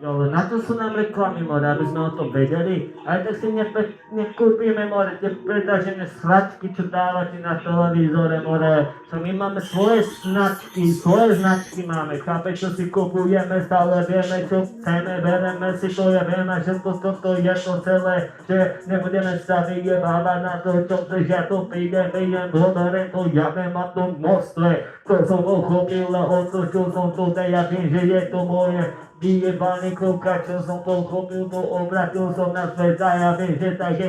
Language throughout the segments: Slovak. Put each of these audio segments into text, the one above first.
Ale na to sú nám reklamy, more, aby sme o tom vedeli. Aj tak si nekúpime, more, tie predažené sračky, čo dávate na televízore, more. Čo my máme svoje značky máme. Chápe, čo si kupujeme, stále vieme, čo chceme, bereme si to, ja vieme, že toto je to celé, že nebudeme sa vyjebávať na to, čo chceš, ja to prídem, doberem to, ja viem na tom mostve. To som pochopil, otočil som to, ja viem, že je to moje. Vyjebaný kúka, čo som pochopil, to obratil som na svet a ja viem, že tak,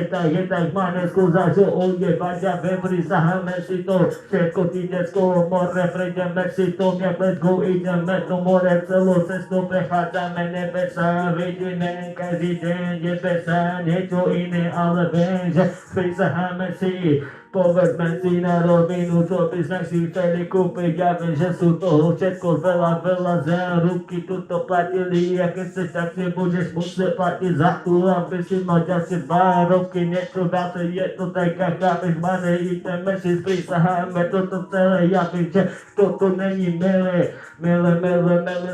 máme skúza, že ojebať a prisaháme si to, všetko ty detsko more, prejdeme si to, let's go, ideme do more, celú cestu prechádzame nebesa, vidíme každý deň nebesa, niečo iné, ale viem, že prisaháme si. Povedzme si na rovinu, čo by sme si chceli kúpiť, ja viem, že sú toho všetko veľa za ruky tuto platili, a keď chceš, tak si budeš musieť platiť za tú, aby si mal ďalšie 2 roky, niečo viacej, je to tak, chápeš, mane, ideme si prisaháme toto celé, ja viem, že toto není milé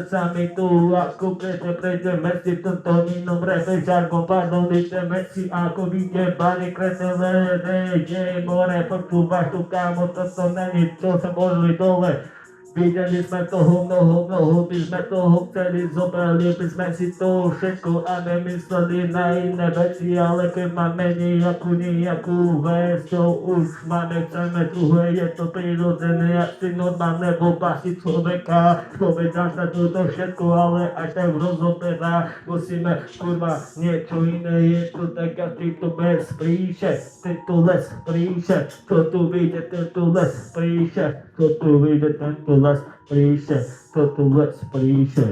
sami tu, ako prejdeme si toto inom refe, žargon, pardon, ideme si ako vyjebali kretele, more, počúvaš tu, kámo, toto není, čo sa boli dole. Videli sme toho mnoho, by sme toho chceli, zobrali by sme si to všetko a nemysleli na iné veci, ale keď máme nejakú vec, čo už máme, chceme druhé, je to prirodzené, asi normálne voľba si človeka, povedať sa toto všetko, ale až tak rozoberá, musíme, kurva, niečo iné, je to tak, a tento les príše, to tu vyjde, tento les príše, to tu vyjde, tento les príše, to tu les príše.